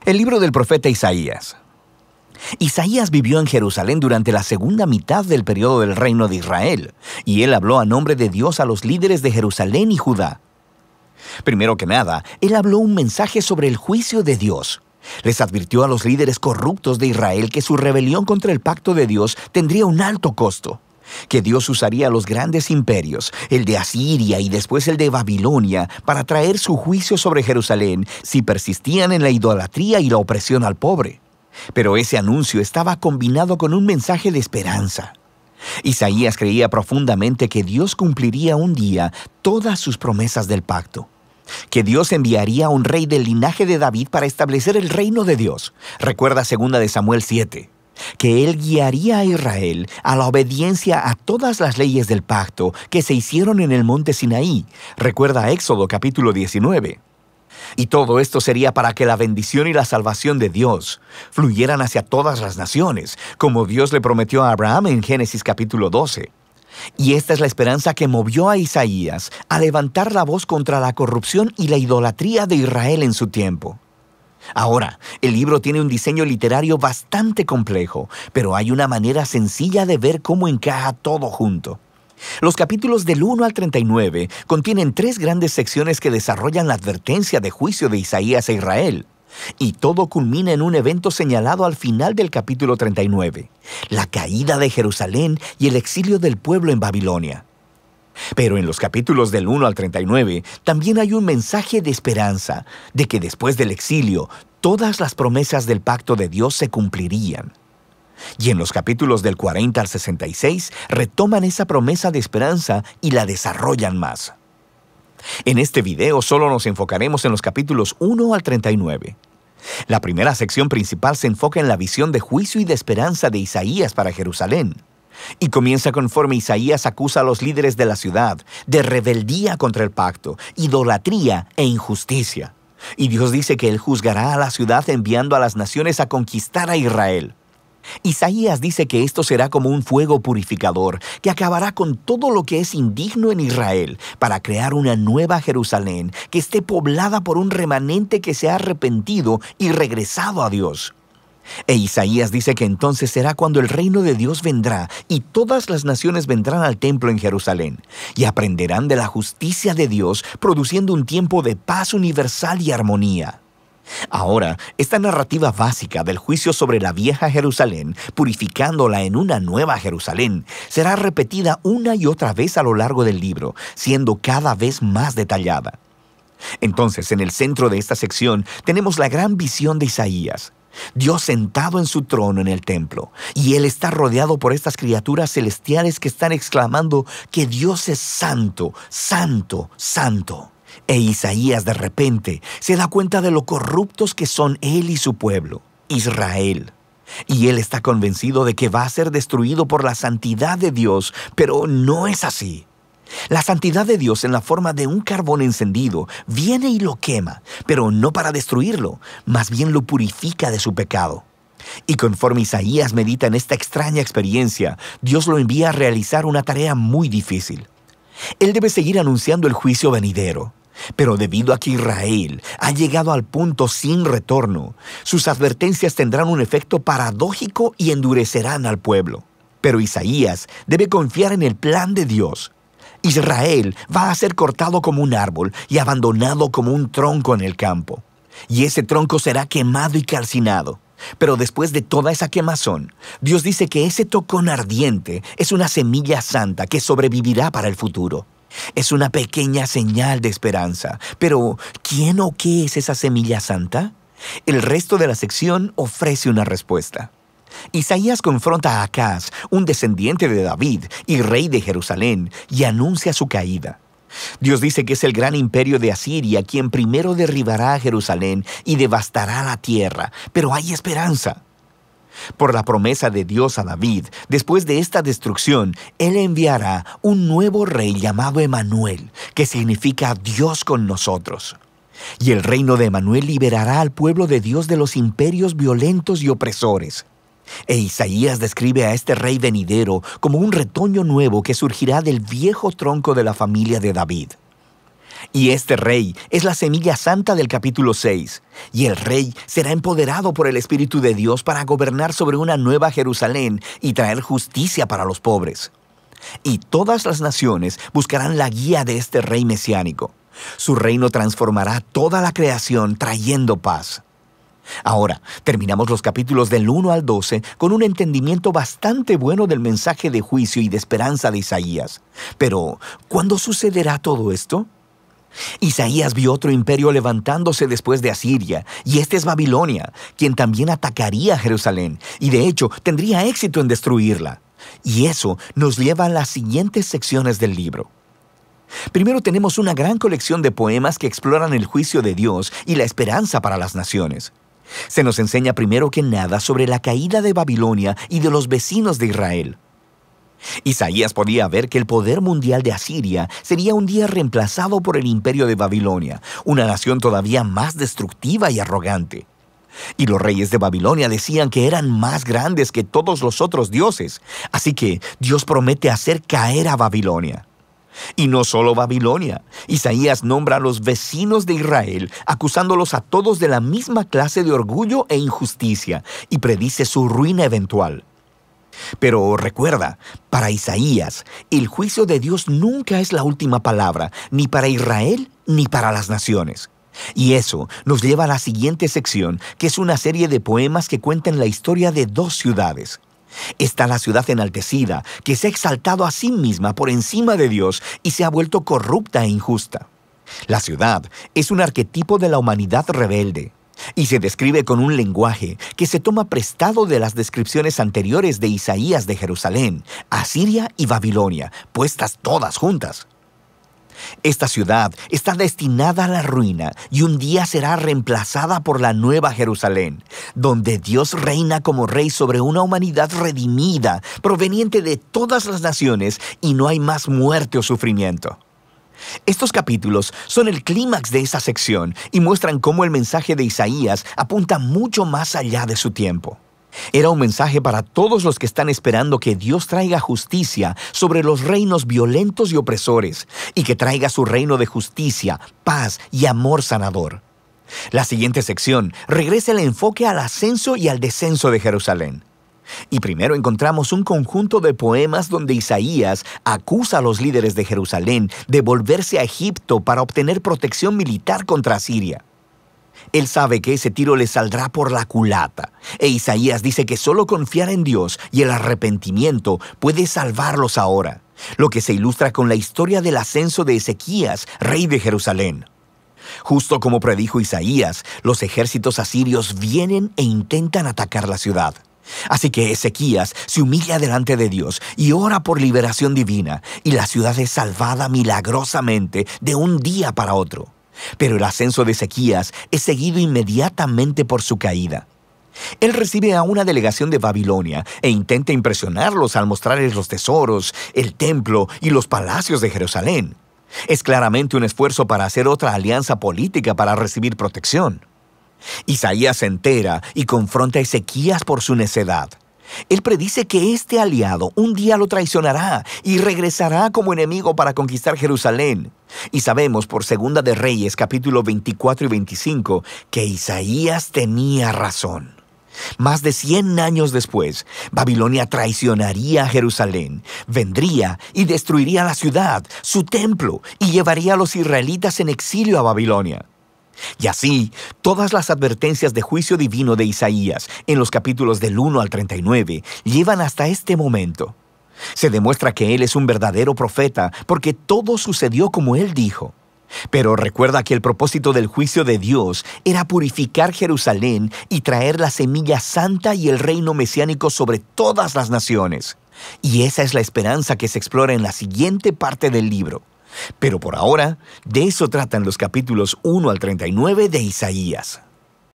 El libro del profeta Isaías. Isaías vivió en Jerusalén durante la segunda mitad del periodo del reino de Israel, y él habló a nombre de Dios a los líderes de Jerusalén y Judá. Primero que nada, él habló un mensaje sobre el juicio de Dios. Les advirtió a los líderes corruptos de Israel que su rebelión contra el pacto de Dios tendría un alto costo, que Dios usaría los grandes imperios, el de Asiria y después el de Babilonia, para traer su juicio sobre Jerusalén si persistían en la idolatría y la opresión al pobre. Pero ese anuncio estaba combinado con un mensaje de esperanza. Isaías creía profundamente que Dios cumpliría un día todas sus promesas del pacto, que Dios enviaría a un rey del linaje de David para establecer el reino de Dios. Recuerda 2 de Samuel 7. Que él guiaría a Israel a la obediencia a todas las leyes del pacto que se hicieron en el monte Sinaí. Recuerda Éxodo capítulo 19. Y todo esto sería para que la bendición y la salvación de Dios fluyeran hacia todas las naciones, como Dios le prometió a Abraham en Génesis capítulo 12. Y esta es la esperanza que movió a Isaías a levantar la voz contra la corrupción y la idolatría de Israel en su tiempo. Ahora, el libro tiene un diseño literario bastante complejo, pero hay una manera sencilla de ver cómo encaja todo junto. Los capítulos del 1 al 39 contienen 3 grandes secciones que desarrollan la advertencia de juicio de Isaías a Israel. Y todo culmina en un evento señalado al final del capítulo 39, la caída de Jerusalén y el exilio del pueblo en Babilonia. Pero en los capítulos del 1 al 39 también hay un mensaje de esperanza, de que después del exilio, todas las promesas del pacto de Dios se cumplirían. Y en los capítulos del 40 al 66 retoman esa promesa de esperanza y la desarrollan más. En este video solo nos enfocaremos en los capítulos 1 al 39. La primera sección principal se enfoca en la visión de juicio y de esperanza de Isaías para Jerusalén. Y comienza conforme Isaías acusa a los líderes de la ciudad de rebeldía contra el pacto, idolatría e injusticia. Y Dios dice que Él juzgará a la ciudad enviando a las naciones a conquistar a Israel. Isaías dice que esto será como un fuego purificador que acabará con todo lo que es indigno en Israel para crear una nueva Jerusalén que esté poblada por un remanente que se ha arrepentido y regresado a Dios. E Isaías dice que entonces será cuando el reino de Dios vendrá y todas las naciones vendrán al templo en Jerusalén y aprenderán de la justicia de Dios, produciendo un tiempo de paz universal y armonía. Ahora, esta narrativa básica del juicio sobre la vieja Jerusalén, purificándola en una nueva Jerusalén, será repetida una y otra vez a lo largo del libro, siendo cada vez más detallada. Entonces, en el centro de esta sección tenemos la gran visión de Isaías. Dios sentado en su trono en el templo, y Él está rodeado por estas criaturas celestiales que están exclamando que Dios es santo, santo, santo. E Isaías de repente se da cuenta de lo corruptos que son él y su pueblo, Israel. Y él está convencido de que va a ser destruido por la santidad de Dios, pero no es así. La santidad de Dios en la forma de un carbón encendido viene y lo quema, pero no para destruirlo, más bien lo purifica de su pecado. Y conforme Isaías medita en esta extraña experiencia, Dios lo envía a realizar una tarea muy difícil. Él debe seguir anunciando el juicio venidero. Pero debido a que Israel ha llegado al punto sin retorno, sus advertencias tendrán un efecto paradójico y endurecerán al pueblo. Pero Isaías debe confiar en el plan de Dios. Israel va a ser cortado como un árbol y abandonado como un tronco en el campo. Y ese tronco será quemado y calcinado. Pero después de toda esa quemazón, Dios dice que ese tocón ardiente es una semilla santa que sobrevivirá para el futuro. Es una pequeña señal de esperanza. Pero, ¿quién o qué es esa semilla santa? El resto de la sección ofrece una respuesta. Isaías confronta a Acaz, un descendiente de David y rey de Jerusalén, y anuncia su caída. Dios dice que es el gran imperio de Asiria quien primero derribará a Jerusalén y devastará la tierra, pero hay esperanza. Por la promesa de Dios a David, después de esta destrucción, Él enviará un nuevo rey llamado Emanuel, que significa Dios con nosotros. Y el reino de Emanuel liberará al pueblo de Dios de los imperios violentos y opresores. E Isaías describe a este rey venidero como un retoño nuevo que surgirá del viejo tronco de la familia de David. Y este rey es la semilla santa del capítulo 6. Y el rey será empoderado por el Espíritu de Dios para gobernar sobre una nueva Jerusalén y traer justicia para los pobres. Y todas las naciones buscarán la guía de este rey mesiánico. Su reino transformará toda la creación trayendo paz. Ahora, terminamos los capítulos del 1 al 12 con un entendimiento bastante bueno del mensaje de juicio y de esperanza de Isaías. Pero, ¿cuándo sucederá todo esto? Isaías vio otro imperio levantándose después de Asiria, y este es Babilonia, quien también atacaría a Jerusalén, y de hecho tendría éxito en destruirla. Y eso nos lleva a las siguientes secciones del libro. Primero tenemos una gran colección de poemas que exploran el juicio de Dios y la esperanza para las naciones. Se nos enseña primero que nada sobre la caída de Babilonia y de los vecinos de Israel. Isaías podía ver que el poder mundial de Asiria sería un día reemplazado por el imperio de Babilonia, una nación todavía más destructiva y arrogante. Y los reyes de Babilonia decían que eran más grandes que todos los otros dioses, así que Dios promete hacer caer a Babilonia. Y no solo Babilonia. Isaías nombra a los vecinos de Israel, acusándolos a todos de la misma clase de orgullo e injusticia, y predice su ruina eventual. Pero recuerda, para Isaías, el juicio de Dios nunca es la última palabra, ni para Israel ni para las naciones. Y eso nos lleva a la siguiente sección, que es una serie de poemas que cuentan la historia de dos ciudades. Está la ciudad enaltecida, que se ha exaltado a sí misma por encima de Dios y se ha vuelto corrupta e injusta. La ciudad es un arquetipo de la humanidad rebelde y se describe con un lenguaje que se toma prestado de las descripciones anteriores de Isaías de Jerusalén, Asiria y Babilonia, puestas todas juntas. Esta ciudad está destinada a la ruina y un día será reemplazada por la nueva Jerusalén, donde Dios reina como rey sobre una humanidad redimida, proveniente de todas las naciones, y no hay más muerte o sufrimiento. Estos capítulos son el clímax de esa sección y muestran cómo el mensaje de Isaías apunta mucho más allá de su tiempo. Era un mensaje para todos los que están esperando que Dios traiga justicia sobre los reinos violentos y opresores, y que traiga su reino de justicia, paz y amor sanador. La siguiente sección regresa el enfoque al ascenso y al descenso de Jerusalén. Y primero encontramos un conjunto de poemas donde Isaías acusa a los líderes de Jerusalén de volverse a Egipto para obtener protección militar contra Asiria. Él sabe que ese tiro le saldrá por la culata, e Isaías dice que solo confiar en Dios y el arrepentimiento puede salvarlos ahora, lo que se ilustra con la historia del ascenso de Ezequías, rey de Jerusalén. Justo como predijo Isaías, los ejércitos asirios vienen e intentan atacar la ciudad. Así que Ezequías se humilla delante de Dios y ora por liberación divina, y la ciudad es salvada milagrosamente de un día para otro. Pero el ascenso de Ezequías es seguido inmediatamente por su caída. Él recibe a una delegación de Babilonia e intenta impresionarlos al mostrarles los tesoros, el templo y los palacios de Jerusalén. Es claramente un esfuerzo para hacer otra alianza política para recibir protección. Isaías se entera y confronta a Ezequías por su necedad. Él predice que este aliado un día lo traicionará y regresará como enemigo para conquistar Jerusalén. Y sabemos por Segunda de Reyes, capítulo 24 y 25, que Isaías tenía razón. Más de 100 años después, Babilonia traicionaría a Jerusalén, vendría y destruiría la ciudad, su templo, y llevaría a los israelitas en exilio a Babilonia. Y así, todas las advertencias de juicio divino de Isaías, en los capítulos del 1 al 39, llevan hasta este momento. Se demuestra que él es un verdadero profeta, porque todo sucedió como él dijo. Pero recuerda que el propósito del juicio de Dios era purificar Jerusalén y traer la semilla santa y el reino mesiánico sobre todas las naciones. Y esa es la esperanza que se explora en la siguiente parte del libro. Pero por ahora, de eso tratan los capítulos 1 al 39 de Isaías.